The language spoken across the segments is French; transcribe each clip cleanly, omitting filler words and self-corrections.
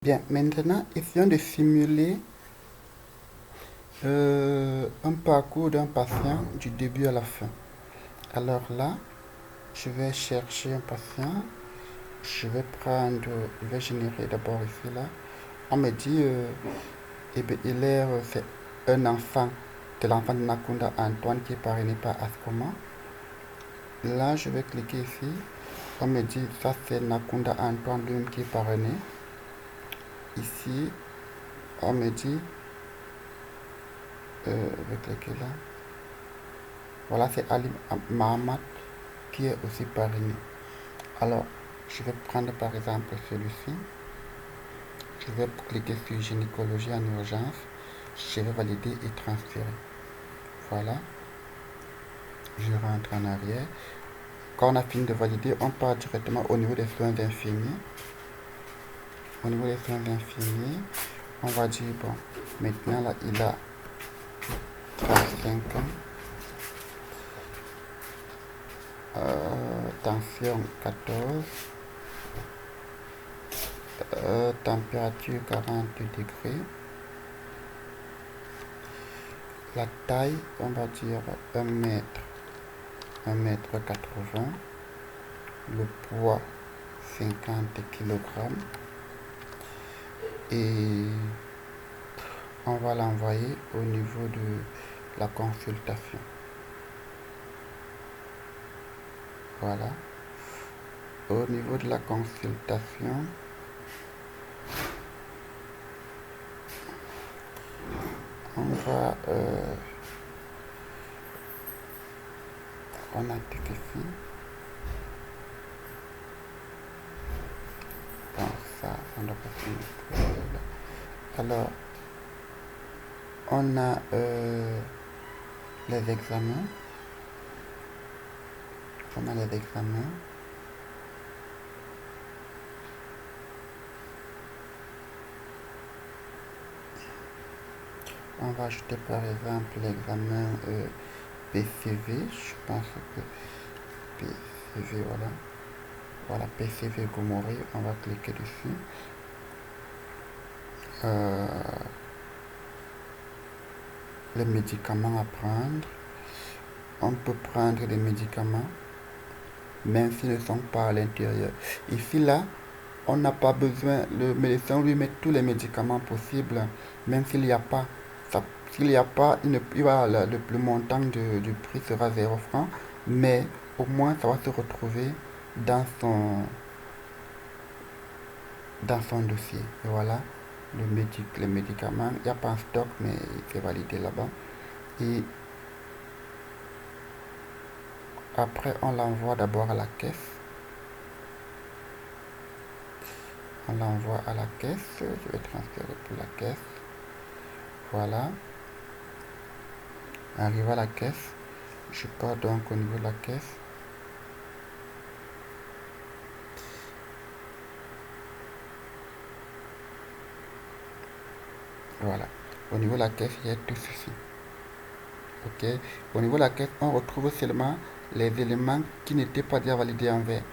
Bien, maintenant, essayons de simuler un parcours d'un patient du début à la fin. Alors là, je vais chercher un patient. Je vais générer d'abord ici là. On me dit, eh bien, c'est un enfant, c'est l'enfant de Nakunda Antoine qui est parrainé par Ascoma. Là, je vais cliquer ici. On me dit, ça c'est Nakunda Antoine lui-même qui est parrainé. Ici, on me dit, je vais cliquer là. Voilà, c'est Ali Mahamat qui est aussi parrainé. Alors, je vais prendre par exemple celui-ci. Je vais cliquer sur gynécologie en urgence. Je vais valider et transférer. Voilà. Je rentre en arrière. Quand on a fini de valider, on part directement au niveau des soins infirmiers. Au niveau des soins infirmiers, on va dire, bon, maintenant là, il a 35 ans. Tension 14. Température 40 degrés. La taille, on va dire 1 mètre, 1 mètre 80. Le poids 50 kg. Et on va l'envoyer au niveau de la consultation. Voilà. Au niveau de la consultation, on va on applique ici. Bon, ça, on doit pas finir. Alors, on a les examens. On a les examens. On va ajouter par exemple l'examen PCV. Je pense que PCV, voilà. Voilà, PCV Gomori. On va cliquer dessus. Les médicaments à prendre. On peut prendre des médicaments même s'ils ne sont pas à l'intérieur. Ici, là, on n'a pas besoin, le médecin lui met tous les médicaments possibles, même s'il n'y a pas. S'il n'y a pas, le montant du prix sera 0 francs, mais au moins ça va se retrouver dans son dossier. Et voilà, les médicaments, il n'y a pas en stock, mais c'est validé là-bas. Et après, on l'envoie d'abord à la caisse. On l'envoie à la caisse. Je vais transférer pour la caisse. Voilà. Arrivé à la caisse. Je pars donc au niveau de la caisse. Voilà. Au niveau de la caisse, il y a tout ceci. Ok. Au niveau de la caisse, on retrouve seulement les éléments qui n'étaient pas déjà validés en vert.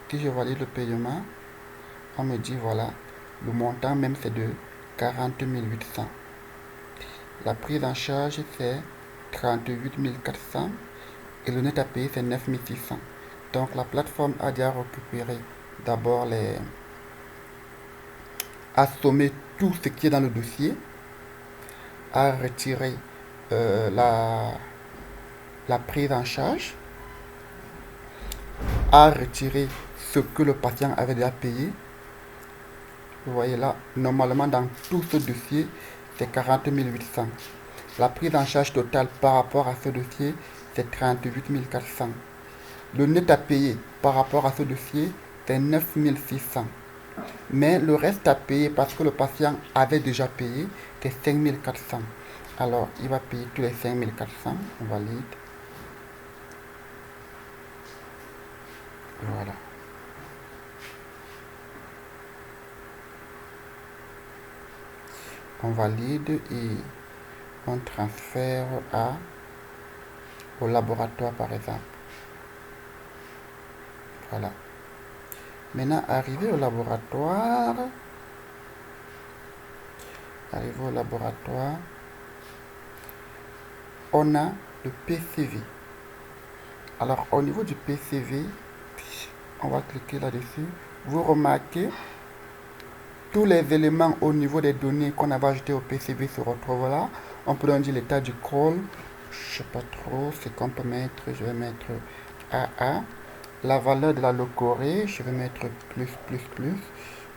Si je valide le paiement, on me dit voilà, le montant même c'est de 40 800. La prise en charge c'est 38 400 et le net à payer c'est 9 600. Donc la plateforme a déjà récupéré d'abord a sommé tout ce qui est dans le dossier, a retiré la prise en charge, a retiré ce que le patient avait déjà payé. Vous voyez là, normalement dans tout ce dossier, c'est 40 800. La prise en charge totale par rapport à ce dossier, c'est 38 400. Le net à payer par rapport à ce dossier, c'est 9 600. Mais le reste à payer parce que le patient avait déjà payé, c'est 5 400. Alors, il va payer tous les 5 400. On valide. Voilà. On valide et on transfère au laboratoire par exemple. Voilà. Maintenant, arrivé au laboratoire, Arrivé au laboratoire, on a le PCV. Alors au niveau du PCV, on va cliquer là-dessus. Vous remarquez, tous les éléments au niveau des données qu'on avait ajoutées au PCV se retrouvent là. On peut donc dire l'état du col. Je sais pas trop ce qu'on peut mettre. Je vais mettre AA. La valeur de la leucorrhée, je vais mettre plus.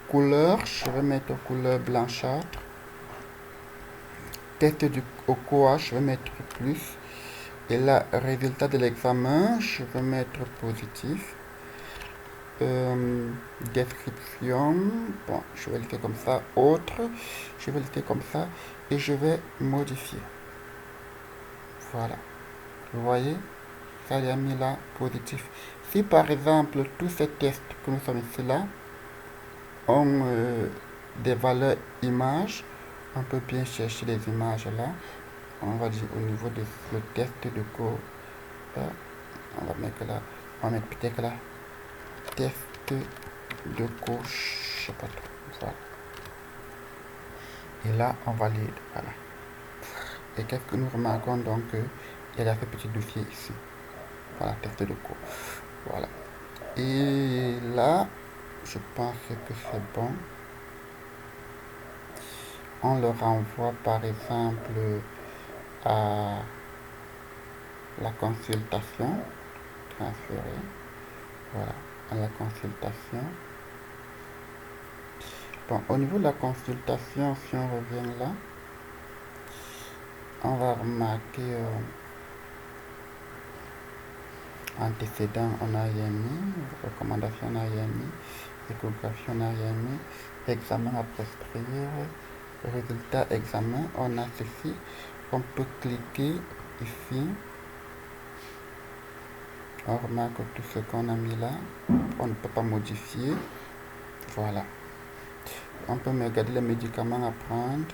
Couleur, je vais mettre couleur blanchâtre. Test du au coach, je vais mettre plus. Et là, résultat de l'examen, je vais mettre positif. Description, bon, je vais laisser comme ça. Autre, je vais laisser comme ça. Et je vais modifier. Voilà. Vous voyez, ça y a mis là positif. Si par exemple, tous ces tests que nous sommes ici là ont des valeurs images, on peut bien chercher les images là. On va dire au niveau de le test de cours. On va mettre là, on va mettre peut-être là, test de cours, je sais pas trop. Voilà. Et là, on valide. Voilà. Et qu'est-ce que nous remarquons donc? Il y a ce petit dossier ici. Voilà, test de cours. Voilà. Et là, je pense que c'est bon. On le renvoie par exemple à la consultation. Transférer. Voilà, à la consultation. Bon, au niveau de la consultation, si on revient là, on va remarquer antécédent, on n'a rien mis, recommandation, on n'a rien mis, échographie, on n'a rien mis, examen à prescrire, résultat examen, on a ceci, on peut cliquer ici, on remarque tout ce qu'on a mis là, on ne peut pas modifier, voilà. On peut me regarder les médicaments à prendre.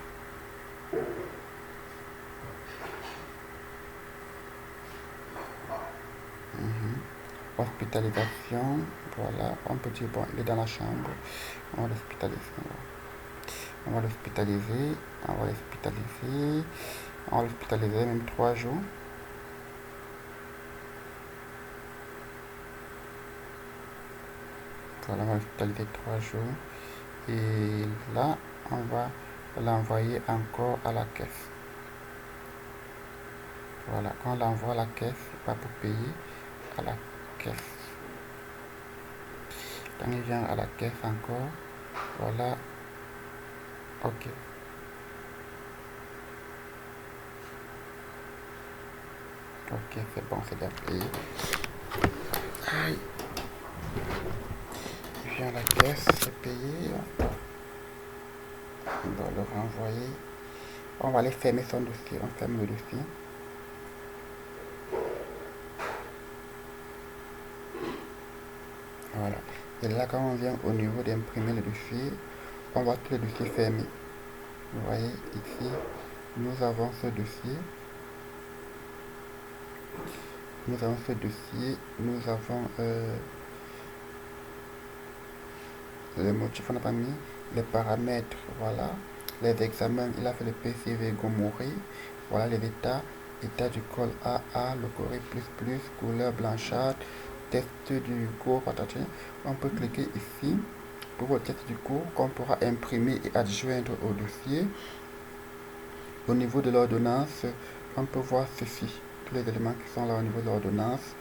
Hospitalisation, voilà, on peut dire, bon, il est dans la chambre, on va l'hospitaliser, on va l'hospitaliser, on va l'hospitaliser, on va l'hospitaliser même 3 jours. Voilà, on va l'hospitaliser 3 jours. Et là, on va l'envoyer encore à la caisse. Voilà, quand on l'envoie à la caisse, pas pour payer, à la caisse. Quand il vient à la caisse encore, voilà, ok. Ok, c'est bon, c'est bien payé. Aïe. Il vient à la caisse, c'est payé. On va le renvoyer. On va aller fermer son dossier. On ferme le dossier. Voilà. Et là, quand on vient au niveau d'imprimer le dossier, on voit tout le dossier fermé. Vous voyez ici, nous avons ce dossier. Nous avons ce dossier. Nous avons les motifs, on n'a pas mis. Les paramètres, voilà. Les examens, il a fait le PCV Gomorrhée. Voilà les états. État du col AA, leucorrhée plus, couleur blanchâtre, test du cours, on peut cliquer ici pour le test du cours qu'on pourra imprimer et adjoindre au dossier. Au niveau de l'ordonnance, on peut voir ceci, tous les éléments qui sont là au niveau de l'ordonnance.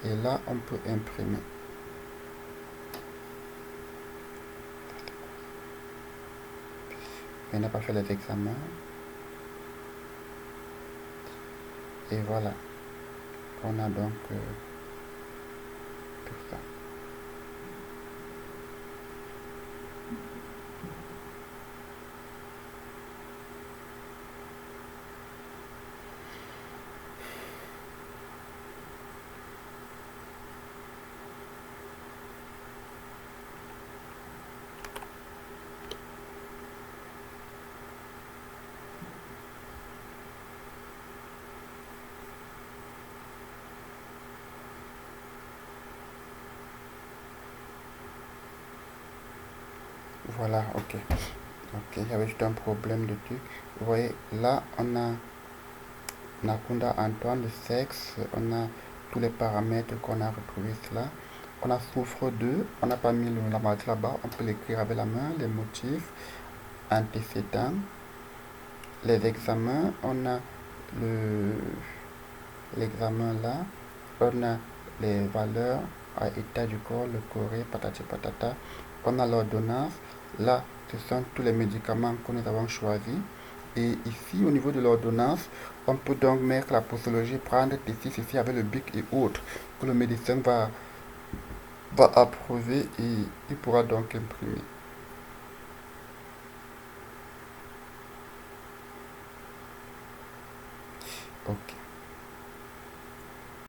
Et là, on peut imprimer. Il n'a pas fait les examens. Et voilà, on a donc tout ça. Voilà, ok. Ok, j'avais juste un problème de truc. Vous voyez, là, on a Nakunda Antoine, le sexe, on a tous les paramètres qu'on a retrouvés cela. On a souffre 2, on n'a pas mis la maladie là-bas, on peut l'écrire avec la main, les motifs, antécédents, les examens, on a le l'examen là, on a les valeurs à état du corps, le corée, patati patata, on a l'ordonnance, là ce sont tous les médicaments que nous avons choisis. Et ici, au niveau de l'ordonnance, on peut donc mettre la posologie, prendre ici avec le bic et autres, que le médecin va approuver et il pourra donc imprimer. Ok.